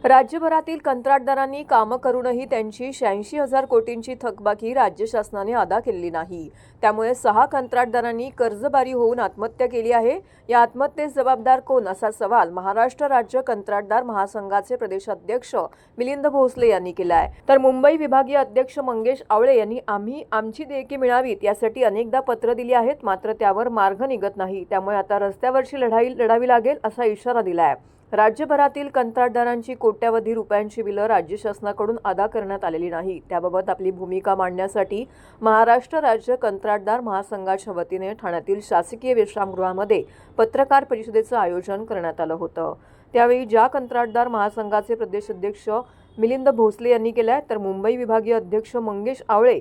राज्यभरातील कंत्राटदारांनी कामं करूनही त्यांची 86,000 कोटींची थकबाकी राज्य शासनाने अदा केलेली नाही। त्यामुळे 6 कंत्राटदारांनी कर्जबारी होऊन आत्महत्या केली आहे। या आत्महत्येस जबाबदार कोण असा सवाल महाराष्ट्र राज्य कंत्राटदार महासंघाचे प्रदेशाध्यक्ष मिलिंद भोसले यांनी केला आहे। तर मुंबई विभागीय अध्यक्ष मंगेश आवळे यांनी आमची देयके मिळावीत यासाठी अनेकदा पत्र दिली आहेत, मात्र त्यावर मार्ग निघत नाही। त्यामुळे आता रस्त्यावरची लढाई लढावी लागेल असा इशारा दिला आहे। राज्यभरातील कंत्राटदारांची कोट्यावधी रुपयांची बिलं राज्य शासनाकडून अदा करण्यात आलेली नाही। त्याबाबत आपली भूमिका मांडण्यासाठी महाराष्ट्र राज्य कंत्राटदार महासंघाच्या वतीने ठाण्यातील शासकीय विश्रामगृहामध्ये पत्रकार परिषदेचं आयोजन करण्यात आलं होतं। त्यावेळी ज्या कंत्राटदार महासंघाचे प्रदेशाध्यक्ष मिलिंद भोसले यांनी केलाय, तर मुंबई विभागीय अध्यक्ष मंगेश आवळे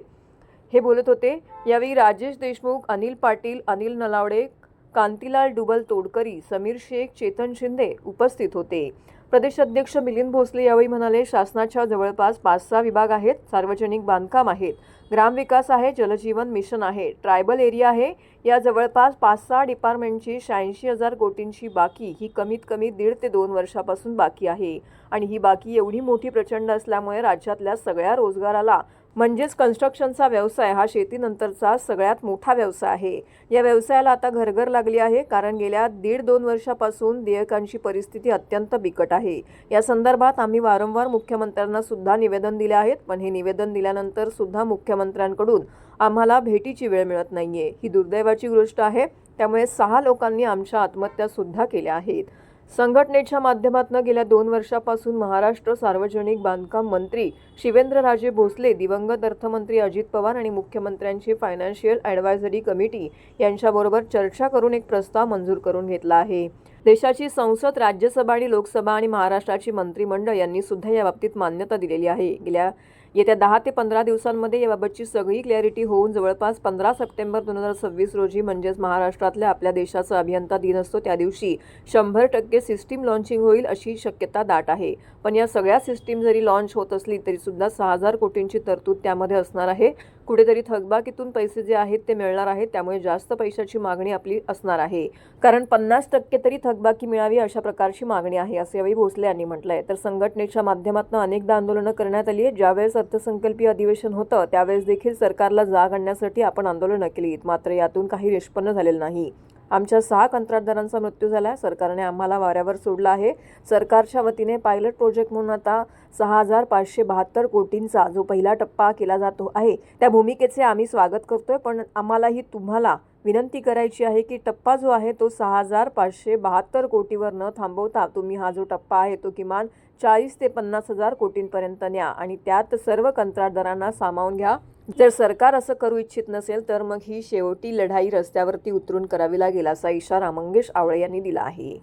हे बोलत होते। यावेळी राजेश देशमुख, अनिल पाटील, अनिल नलावडे, कांतीलाल डुबल तोडकरी, समीर शेख, चेतन शिंदे उपस्थित होते। प्रदेशाध्यक्ष मिलिंद भोसले यावेळी म्हणाले, शासनाच्या जवळपास 5-6 विभाग आहेत। सार्वजनिक बांधकाम आहेत, ग्रामविकास आहे, जलजीवन मिशन आहे, ट्रायबल एरिया आहे। या जवळपास 5-6 डिपार्टमेंटची 86,000 कोटींची बाकी ही कमीत कमी 1.5 ते 2 वर्षापासून बाकी आहे। आणि ही बाकी एवढी मोठी प्रचंड असल्यामुळे राज्यातल्या सगळ्या रोजगाराला म्हणजेच कन्स्ट्रक्शनचा व्यवसाय हा शेतीनंतरचा सगळ्यात मोठा व्यवसाय आहे। या व्यवसायाला आता घरघर लागली आहे, कारण गेल्या 1.5-2 वर्षापासून देयकांची परिस्थिती अत्यंत बिकट आहे। या संदर्भात आम्ही वारंवार मुख्यमंत्र्यांना सुद्धा निवेदन दिले आहेत, पण हे निवेदन दिल्यानंतर सुद्धा मुख्यमंत्र्यांकडून आम्हाला भेटीची वेळ मिळत नाहीये। ही दुर्दैवाची गोष्ट आहे। त्यामुळे 6 लोकांनी आमच्या आत्महत्या सुद्धा केल्या आहेत। संघटनेच्या माध्यमातून गेल्या 2 वर्षापासून महाराष्ट्र सार्वजनिक बांधकाम मंत्री शिवेंद्रराजे भोसले, दिवंगत अर्थमंत्री अजित पवार आणि मुख्यमंत्र्यांची फायनान्शियल ॲडवायझरी कमिटी यांच्याबरोबर चर्चा करून एक प्रस्ताव मंजूर करून घेतला आहे। देशाची संसद, राज्यसभा आणि लोकसभा आणि महाराष्ट्राची मंत्रिमंडळ यांनी सुद्धा याबाबतीत मान्यता दिलेली आहे। येत्या 10 ते 15 दिवसांमध्ये याबाबतची सगळी क्लॅरिटी होऊन जवळपास 15 सप्टेंबर 2026 रोजी म्हणजेच महाराष्ट्रातल्या आपल्या देशाचा अभियंता दिन असतो त्या दिवशी 100% सिस्टीम लॉन्चिंग होईल अशी शक्यता दाट आहे। पण या सगळ्या सिस्टीम जरी लॉन्च होत असली तरी सुद्धा 6,000 कोटींची तरतूद त्यामध्ये असणार आहे। कुठेतरी थकबाकीतून पैसे जे आहेत ते मिळणार आहेत, त्यामुळे जास्त पैशाची मागणी आपली असणार आहे, कारण 50% तरी थकबाकी मिळावी अशा प्रकारची मागणी आहे, असे यावेळी भोसले यांनी म्हटलंय। तर संघटनेच्या माध्यमातून अनेकदा आंदोलनं करण्यात आली आहेत। ज्यावेळेस अर्थसंकल्पीय अधिवेशन होतं त्यावेळेस देखील सरकारला जाग आणण्यासाठी आपण आंदोलनं केली, मात्र यातून काही निष्पन्न झालेलं नाही। आमच्या 6 कंत्राटदारांचा मृत्यू झाला। सरकारने आम्हाला वाऱ्यावर सोडलं आहे। सरकारच्या वतीने पायलट प्रोजेक्ट म्हणून आता 6,572 कोटींचा जो पहिला टप्पा केला जातो आहे, त्या भूमिकेचे आम्ही स्वागत करतोय। पण आम्हालाही तुम्हाला विनंती करायची आहे की टप्पा जो आहे तो 6,572 कोटीवर न थांबवता तुम्ही हा जो टप्पा आहे तो किमान 40 ते 50,000 कोटींपर्यंत न्या आणि त्यात सर्व कंत्राटदारांना सामावून घ्या। जर सरकार असं करू इच्छित नसेल तर मग ही शेवटी लढाई रस्त्यावरती उतरून करावी लागेल असा इशारा मंगेश आवळे यांनी दिला आहे।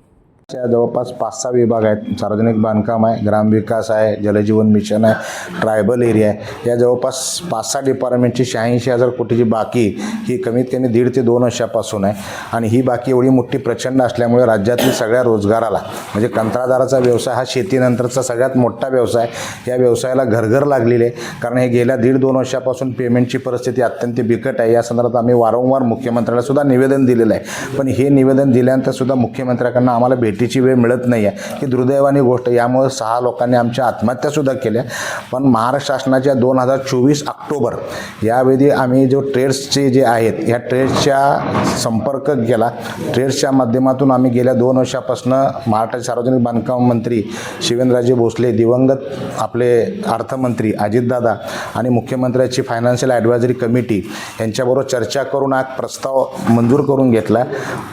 जवळपास 5-6 विभाग आहेत। सार्वजनिक बांधकाम आहे, ग्रामविकास आहे, जलजीवन मिशन आहे, ट्रायबल एरिया आहे। या जवळपास 5-6 डिपार्टमेंटची 86,000 कोटीची बाकी ही कमीत कमी 1.5 ते 2 वर्षापासून आहे। आणि ही बाकी एवढी मोठी प्रचंड असल्यामुळे राज्यातील सगळ्या रोजगाराला म्हणजे कंत्राटदाराचा व्यवसाय हा शेतीनंतरचा सगळ्यात मोठा व्यवसाय, या व्यवसायाला घरघर लागलेले आहे। कारण हे गेल्या 1.5-2 वर्षापासून पेमेंटची परिस्थिती अत्यंत बिकट आहे। या संदर्भात आम्ही वारंवार मुख्यमंत्र्याला सुद्धा निवेदन दिलेलं आहे, पण हे निवेदन दिल्यानंतर सुद्धा मुख्यमंत्र्यांकडून आम्हाला भेटीची वेळ मिळत नाही आहे। ही दुर्दैवानी गोष्ट। यामुळे 6 लोकांनी आमच्या आत्महत्यासुद्धा केल्या। पण महाराष्ट्र शासनाच्या 2024 ऑक्टोबर यावेळी आम्ही जो ट्रेड्सचे जे आहेत ह्या ट्रेड्सच्या संपर्क केला। ट्रेड्सच्या माध्यमातून आम्ही गेल्या 2 वर्षापासून महाराष्ट्राचे सार्वजनिक बांधकाम मंत्री शिवेंद्रराजे भोसले, दिवंगत आपले अर्थमंत्री अजितदादा आणि मुख्यमंत्र्यांची फायनान्शियल ॲडवायझरी कमिटी यांच्याबरोबर चर्चा करून हा प्रस्ताव मंजूर करून घेतला।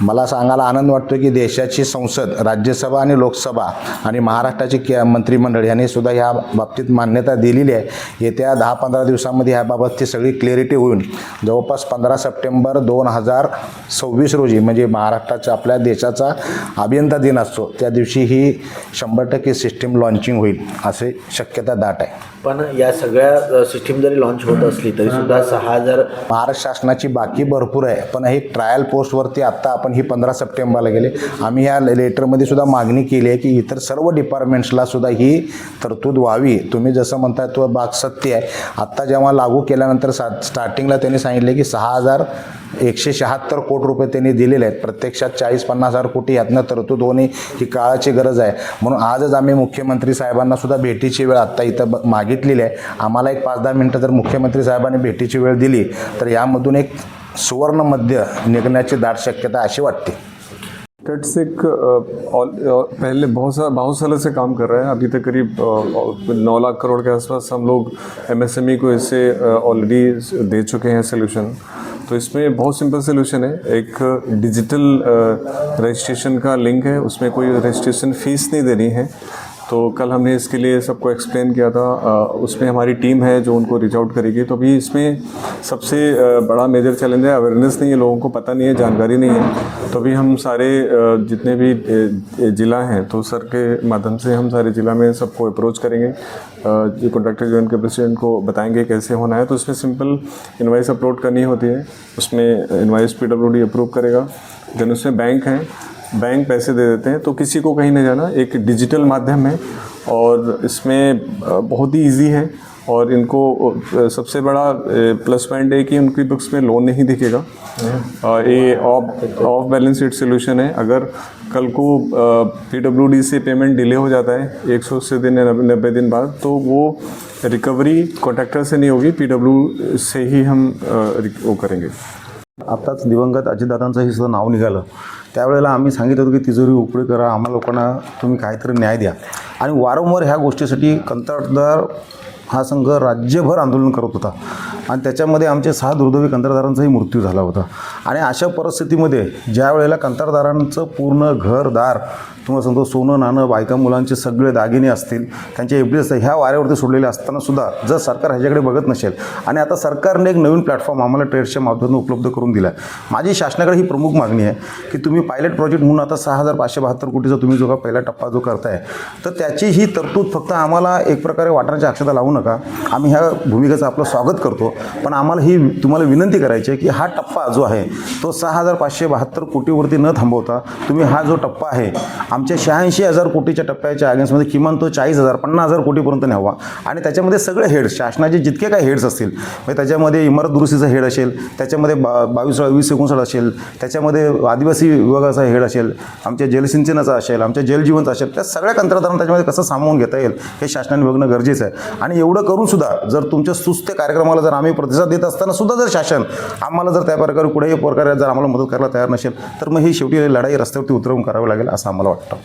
मला सांगायला आनंद वाटतो की देशाची संसद, राज्यसभा आणि लोकसभा आणि महाराष्ट्राचे मंत्रिमंडळ यांनी सुद्धा या बाबतीत मान्यता दिलेली आहे। येत्या 10-15 दिवसांमध्ये याबाबतची सगळी क्लॅरिटी होईल। जवळपास 15 सप्टेंबर 2026 रोजी म्हणजे महाराष्ट्राच्या आपल्या देशाचा अभियंता दिन असतो त्या दिवशी ही 100% सिस्टीम लॉन्चिंग होईल असे शक्यता दाट आहे। पण या सगळ्या सिस्टीम जरी लॉन्च होत असली तरी सुद्धा 6,000 महाराष्ट्र शासनाची बाकी भरपूर आहे। पण ही ट्रायल पोस्टवरती आत्ता आपण ही 15 सप्टेंबरला गेले। आम्ही ह्या लेटर लेटरमध्ये सुद्धा मागणी केली आहे की इतर सर्व डिपार्टमेंट्सला सुद्धा ही तरतूद व्हावी. तुम्ही जसं म्हणताय तो बाग सत्य आहे. आत्ता जेव्हा लागू केल्यानंतर स्टार्टिंगला त्यांनी सांगितले की 6,176 कोटी रुपये त्यांनी दिलेले आहेत. प्रत्यक्षात 40-50 कोटी यातनं तरतूद होणे ही काळाची गरज आहे. म्हणून आजच आम्ही मुख्यमंत्री साहेबांना सुद्धा भेटीची वेळ आत्ता इथं मागितलेली आहे. आम्हाला एक 5-10 मिनटं जर मुख्यमंत्री साहेबांनी भेटीची वेळ दिली तर यामधून एक सुवर्ण मध्य निघण्याची दाट शक्यता अशी वाटते. टेट्स एक पहले बहुत सालों से काम कर रहा है. अभी तक करीब 9 लाख करोड़ के आसपास हम लोग MSME को इससे ऑलरेडी दे चुके हैं सोल्यूशन. तो इसमें बहुत सिंपल सोल्यूशन है. एक डिजिटल रजिस्ट्रेशन का लिंक है, उसमें कोई रजिस्ट्रेशन फ़ीस नहीं देनी है. तो कल हमने इसके लिए सबको एक्सप्लेन किया था. उसमें हमारी टीम है जो उनको रीच आउट करेगी. तो अभी इसमें सबसे बड़ा मेजर चैलेंज है अवेयरनेस नहीं है, लोगों को पता नहीं है, जानकारी नहीं है. तो अभी हम सारे जितने भी ज़िला हैं तो सर के माध्यम से हम सारे ज़िला में सबको अप्रोच करेंगे. जो कॉन्ट्रैक्टर यूनियन के प्रेसिडेंट को बताएंगे कैसे होना है. तो इसमें सिंपल इनवाइस अपलोड करनी होती है. उसमें इनवाइस PWD अप्रूव करेगा. देन उसमें बैंक है, बैंक पैसे दे देते हैं. तो किसी को कहीं नहीं जाना, एक डिजिटल माध्यम है और इसमें बहुत ही इजी है. और इनको सबसे बड़ा प्लस पॉइंट है कि उनकी बुक्स में लोन नहीं दिखेगा. ये ऑफ बैलेंस शीट सोल्यूशन है. अगर कल को PWD से पेमेंट डिले हो जाता है 180 दिन या 90 दिन बाद, तो वो रिकवरी कॉन्ट्रैक्टर से नहीं होगी, PW से ही हम वो करेंगे. आताच दिवंगत अजितदादांचं हे सुद्धा नाव निघालं. त्यावेळेला आम्ही सांगितलं होतं की तिजोरी उघडी करा, आम्हाला लोकांना तुम्ही काहीतरी न्याय द्या. आणि वारंवार ह्या गोष्टीसाठी कंत्राटदार हा संघ राज्यभर आंदोलन करत होता आणि त्याच्यामध्ये आमचे 6 दुर्दैवी कंत्राटदारांचाही मृत्यू झाला होता. आणि अशा परिस्थितीमध्ये ज्या वेळेला कंत्राटदारांचं पूर्ण घरदार, तुम्हाला सांगतो, सोनं नाणं, बायका मुलांचे सगळे दागिने असतील, त्यांचे FD असतात, ह्या वाऱ्यावरती सोडलेले असतानासुद्धा जर सरकार ह्याच्याकडे बघत नसेल. आणि आता सरकारने एक नवीन प्लॅटफॉर्म आम्हाला ट्रेड्सच्या माध्यमातून उपलब्ध करून दिला आहे. माझी शासनाकडे ही प्रमुख मागणी आहे की तुम्ही पायलट प्रोजेक्ट म्हणून आता 6,572 कोटीचा तुम्ही जो का पहिला टप्पा जो करताय, तर त्याची ही तरतूद फक्त आम्हाला एक प्रकारे वाटाण्याची अक्षता लावू नका. आम्ही ह्या भूमिकेचं आपलं स्वागत करतो, पण आम्हाला ही तुम्हाला विनंती करायची आहे की हा टप्पा जो आहे तो 6,572 कोटीवरती न थांबवता तुम्ही हा जो टप्पा आहे आमच्या 86,000 कोटीच्या टप्प्याच्या अगेन्स्टमध्ये किमान तो 40,000 50,000 कोटीपर्यंत न्यावा. आणि त्याच्यामध्ये सगळे हेड्स, शासनाचे जितके काही हेड्स असतील, म्हणजे त्याच्यामध्ये इमारत दुरुस्तीचा हेड असेल, त्याच्यामध्ये 22-20-59 असेल, त्याच्यामध्ये आदिवासी विभागाचा हेड असेल, आमच्या जलसिंचनाचा असेल, आमच्या जलजीवनचा असेल, त्या सगळ्या कंत्राटदारांना त्याच्यामध्ये कसं सामावून घेता येईल हे शासनाने बघणं गरजेचं आहे. आणि एवढं करूनसुद्धा जर तुमच्या सुस्ते कार्यक्रमाला जर आम्ही प्रतिसाद देत असताना सुद्धा जर शासन आम्हाला जर त्या प्रकारे कुठेही प्रकारे जर आम्हाला मदत करायला तयार नसेल, तर मग ही शेवटी लढाई रस्त्यावरती उतरवून करावी लागेल असं आम्हाला वाटतं.